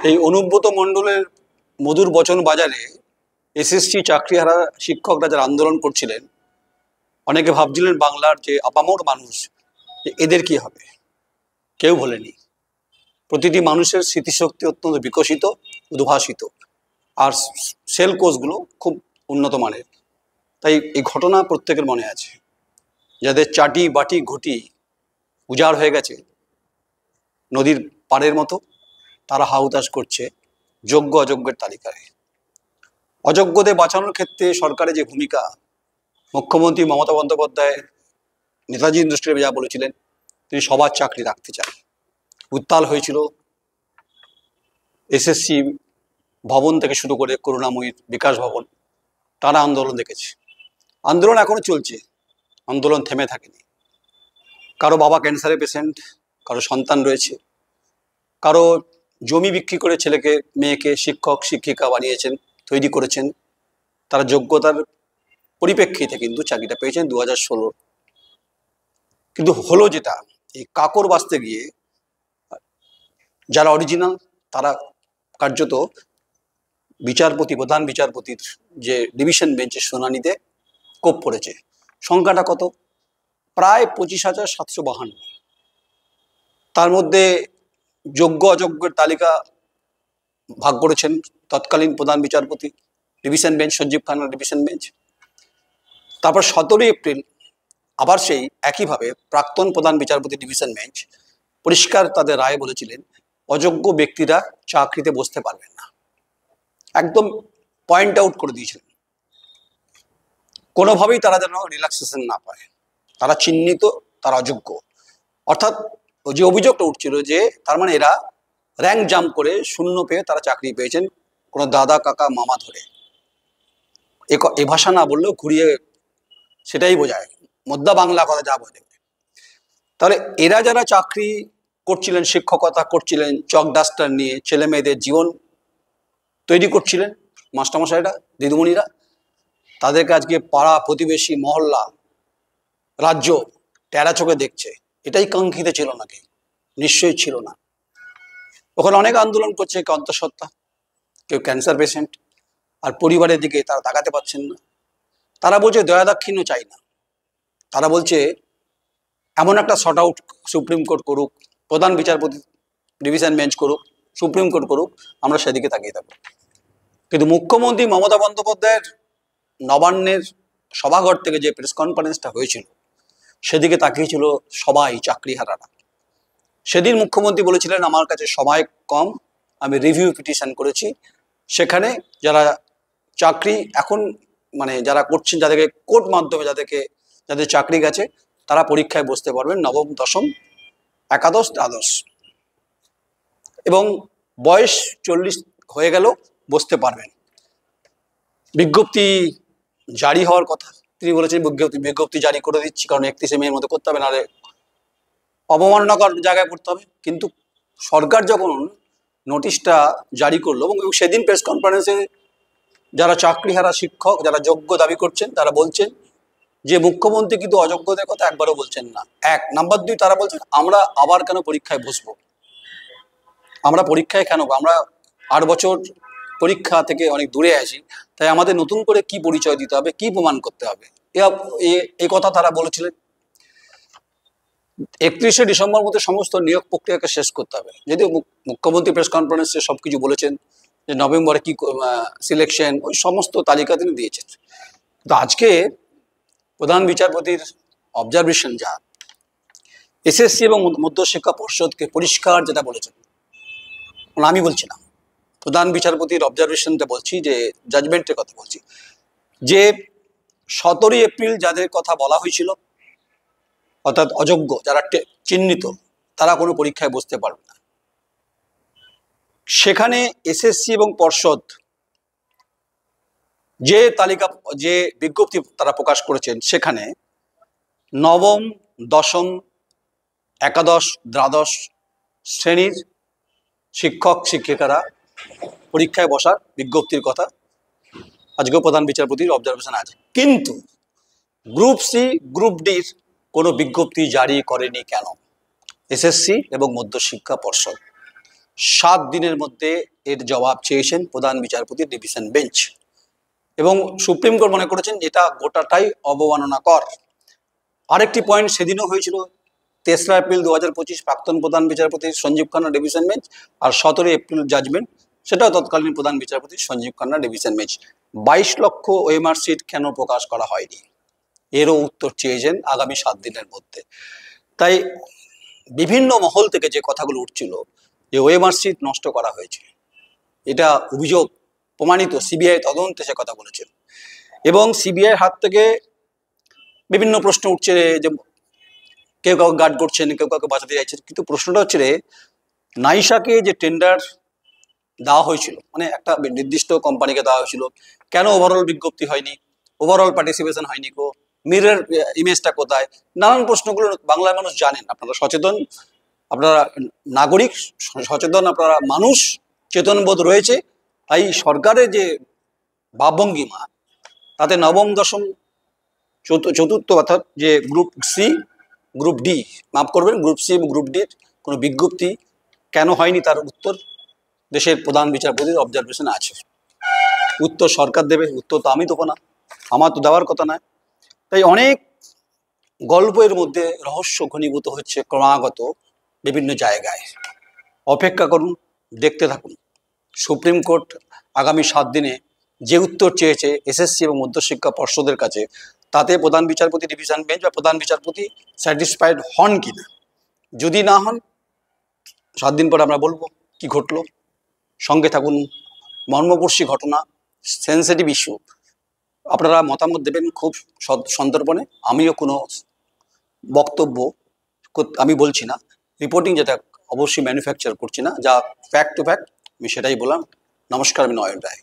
এই অনুব্রত মণ্ডলের মধুর বচন বাজারে এসএসসি চাকরিহারা শিক্ষকরা যারা আন্দোলন করছিলেন, অনেকে ভাবছিলেন বাংলার যে আপামর মানুষ এদের কি হবে, কেউ বলেনি। প্রতিটি মানুষের স্মৃতিশক্তি অত্যন্ত বিকশিত, উদ্ভাসিত, আর সেল কোর্সগুলো খুব উন্নত মানের। তাই এই ঘটনা প্রত্যেকের মনে আছে। যাদের চাটি বাটি ঘটি উজাড় হয়ে গেছে নদীর পাড়ের মতো, তারা হাহুতাশ করছে যোগ্য অযোগ্যের তালিকায়। অযোগ্যদের বাঁচানোর ক্ষেত্রে সরকারের যে ভূমিকা, মুখ্যমন্ত্রী মমতা বন্দ্যোপাধ্যায় নেতাজি ইন্ডাস্ট্রিয়াল যা বলেছিলেন, তিনি সবার চাকরি রাখতে চান। উত্তাল হয়েছিল এসএসসি ভবন থেকে শুরু করে করুণাময়ীর বিকাশ ভবন, তারা আন্দোলন দেখেছে। আন্দোলন এখনো চলছে, আন্দোলন থেমে থাকেনি। কারো বাবা ক্যান্সারের পেশেন্ট, কারো সন্তান রয়েছে, কারো জমি বিক্রি করে ছেলেকে মেয়েকে শিক্ষক শিক্ষিকা বানিয়েছেন, তৈরি করেছেন। তারা যোগ্যতার পরিপ্রেক্ষিতে কিন্তু চাকরিটা পেয়েছেন 2016। কিন্তু হলো যেটা, এই কাকর বাঁচতে গিয়ে যারা অরিজিনাল তারা কার্যত বিচারপতি, প্রধান বিচারপতির যে ডিভিশন বেঞ্চের শুনানিতে কোপ পড়েছে। সংখ্যাটা কত? প্রায় 25,752। তার মধ্যে যোগ্য অযোগ্যের তালিকা ভাগ করেছেন তৎকালীন প্রধান বিচারপতি, ডিভিশন বেঞ্চ, সঞ্জীব খান্নার ডিভিশন বেঞ্চ। তারপর 17 এপ্রিল আবার সেই একইভাবে প্রাক্তন প্রধান বিচারপতি ডিভিশন বেঞ্চ পরিষ্কার তাদের রায়ে বলেছিলেন অযোগ্য ব্যক্তিরা চাকরিতে বসতে পারবেন না। একদম পয়েন্ট আউট করে দিয়েছিলেন, কোনোভাবেই তারা যেন রিল্যাক্সেশন না পায়, তারা চিহ্নিত, তারা অযোগ্য। অর্থাৎ যে অভিযোগটা উঠছিল যে তার মানে এরা র্যাঙ্ক জাম্প করে শূন্য পেয়ে তারা চাকরি পেয়েছেন কোনো দাদা কাকা মামা ধরে। এ ভাষা না বললেও ঘুরিয়ে সেটাই বোঝায়, মধ্য বাংলা কথা যা বোঝে। তাহলে এরা যারা চাকরি করছিলেন, শিক্ষকতা করছিলেন, চক ডাস্টার নিয়ে ছেলে মেয়েদের জীবন তৈরি করছিলেন, মাস্টারমশাইরা, দিদিমণিরা, তাদেরকে আজকে পাড়া প্রতিবেশী মহল্লা রাজ্য টেরা চোখে দেখছে। এটাই কাঙ্ক্ষিত ছিল নাকি? নিশ্চয়ই ছিল না। ওখানে অনেক আন্দোলন করছে, কেউ অন্তঃসত্ত্বা, কেউ ক্যান্সার পেশেন্ট, আর পরিবারের দিকে তারা তাকাতে পারছেন না। তারা বলছে দয়া দাক্ষিণ্য চাই না, তারা বলছে এমন একটা শর্ট আউট সুপ্রিম কোর্ট করুক, প্রধান বিচারপতি ডিভিশন বেঞ্চ করুক, সুপ্রিম কোর্ট করুক, আমরা সেদিকে তাকিয়ে থাকবো। কিন্তু মুখ্যমন্ত্রী মমতা বন্দ্যোপাধ্যায়ের নবান্নের সভাঘর থেকে যে প্রেস কনফারেন্সটা হয়েছিল, সেদিকে তাকিয়েছিল সবাই চাকরিহারারা। সেদিন মুখ্যমন্ত্রী বলেছিলেন আমার কাছে সময় কম, আমি রিভিউ পিটিশন করেছি। সেখানে যারা চাকরি এখন মানে যারা করছেন, যাদেরকে কোর্ট মাধ্যমে যাদের চাকরি গেছে, তারা পরীক্ষায় বসতে পারবেন নবম, দশম, একাদশ, দ্বাদশ, এবং বয়স 40 হয়ে গেল বসতে পারবেন। বিজ্ঞপ্তি জারি হওয়ার কথা, তিনি বলেছেন বিজ্ঞপ্তি জারি করে দিচ্ছি, কারণ 31শে মের মধ্যে করতে হবে, নাহলে অবমাননাকর জায়গায় পড়তে হবে। কিন্তু সরকার যখন নোটিশটা জারি করলো এবং সেদিন প্রেস কনফারেন্সে যারা চাকরিহারা শিক্ষক, যারা যোগ্য দাবি করছেন, তারা বলছেন যে মুখ্যমন্ত্রী কিন্তু অযোগ্যদের কথা একবারও বলছেন না। এক নাম্বার 2, তারা বলছেন আমরা আবার কেন পরীক্ষায় বসবো, আমরা পরীক্ষায় কেন, আমরা 8 বছর পরীক্ষা থেকে অনেক দূরে আছি, তাই আমাদের নতুন করে কি পরিচয় দিতে হবে, কি প্রমাণ করতে হবে, এই কথা তারা বলেছিলেন। 31শে ডিসেম্বর মধ্যে সমস্ত নিয়োগ প্রক্রিয়াকে শেষ করতে হবে। যদিও মুখ্যমন্ত্রী প্রেস কনফারেন্সে সবকিছু বলেছেন যে নভেম্বরে কি সিলেকশন, ওই সমস্ত তালিকা তিনি দিয়েছেন। তো আজকে প্রধান বিচারপতির অবজারভেশন যা, এসএসসি এবং মধ্যশিক্ষা পর্ষদকে পরিষ্কার যেটা বলেছেন, আমি বলছি না, প্রধান বিচারপতির অবজারভেশনটা বলছি, যে জাজমেন্টের কথা বলছি, যে 17 এপ্রিল যাদের কথা বলা হয়েছিল, অর্থাৎ অযোগ্য যারা চিহ্নিত, তারা কোনো পরীক্ষায় বসতে পারবে না। সেখানে এসএসসি এবং পর্ষদ যে তালিকা, যে বিজ্ঞপ্তি তারা প্রকাশ করেছেন, সেখানে নবম, দশম, একাদশ, দ্বাদশ শ্রেণীর শিক্ষক শিক্ষিকারা পরীক্ষায় বসার বিজ্ঞপ্তির কথা আজকেও প্রধান বিচারপতির অবজারভেশন আছে। কিন্তু গ্রুপ সি, গ্রুপ ডির কোনো বিজ্ঞপ্তি জারি করেনি কেন এসএসসি এবং মধ্যশিক্ষা পর্ষদ? 7 দিনের মধ্যে এর জবাব চেয়েছেন প্রধান বিচারপতির ডিভিশন বেঞ্চ। এবং সুপ্রিম কোর্ট মনে করেছেন এটা গোটাটাই অবমাননাকর। আরেকটি পয়েন্ট সেদিনও হয়েছিল 3রা এপ্রিল 2025 প্রাক্তন প্রধান বিচারপতি সঞ্জীব খান্না ডিভিশন বেঞ্চ, আর 17 এপ্রিল জাজমেন্ট, সেটাও তৎকালীন প্রধান বিচারপতি সঞ্জীব খান্না ডিভিশন বেঞ্চ। 22 লক্ষ ওএমআর সিট কেন প্রকাশ করা হয়নি, এরও উত্তর চেয়েছেন আগামী 7 দিনের মধ্যে। তাই বিভিন্ন মহল থেকে যে কথাগুলো উঠছিল যে ওএমআর সিট নষ্ট করা হয়েছে, এটা অভিযোগ প্রমাণিত, সিবিআই তদন্তে সে কথা বলেছেন। এবং সিবিআই হাত থেকে বিভিন্ন প্রশ্ন উঠছে যে কেউ কাউকে গার্ড করছেন, কেউ কাউকে বাঁচাতে চাইছেন, কিন্তু প্রশ্নটা হচ্ছে রে নাইসাকে যে টেন্ডার দেওয়া হয়েছিল, মানে একটা নির্দিষ্ট কোম্পানিকে দেওয়া হয়েছিল, কেন ওভারঅল বিজ্ঞপ্তি হয়নি, ওভারঅল পার্টিসিপেশন হয়নি, মিরর ইমেজটা কোথায়, নানান প্রশ্নগুলো বাংলার মানুষ জানেন। আপনারা সচেতন, আপনারা নাগরিক সচেতন, আপনারা মানুষ চেতনবোধ রয়েছে। তাই সরকারের যে ভাবভঙ্গিমা, তাতে নবম দশম চতুর্থ অর্থাৎ যে গ্রুপ সি গ্রুপ ডি, মাফ করবেন, গ্রুপ সি এবং গ্রুপ ডির কোনো বিজ্ঞপ্তি কেন হয়নি তার উত্তর দেশের প্রধান বিচারপতির অবজারভেশন আছে। উত্তর সরকার দেবে, উত্তর তো আমি দেবো না, আমার তো দেওয়ার কথা নয়। তাই অনেক গল্পের মধ্যে রহস্য ঘনীভূত হচ্ছে ক্রমাগত বিভিন্ন জায়গায়। অপেক্ষা করুন, দেখতে থাকুন। সুপ্রিম কোর্ট আগামী 7 দিনে যে উত্তর চেয়েছে এসএসসি এবং মধ্যশিক্ষা পর্ষদের কাছে, তাতে প্রধান বিচারপতি ডিভিশন বেঞ্চ বা প্রধান বিচারপতি স্যাটিসফাইড হন কিনা। যদি না হন, 7 দিন পর আমরা বলবো কি ঘটলো। সঙ্গে থাকুন, মর্মস্পর্শী ঘটনা, সেন্সিটিভ ইস্যু, আপনারা মতামত দেবেন খুব সন্তর্পণে। আমিও কোনো বক্তব্য আমি বলছি না, রিপোর্টিং যেটা অবশ্যই ম্যানুফ্যাকচার করছি না, যা ফ্যাক্ট টু ফ্যাক্ট আমি সেটাই বললাম। নমস্কার, আমি নয়ন রায়।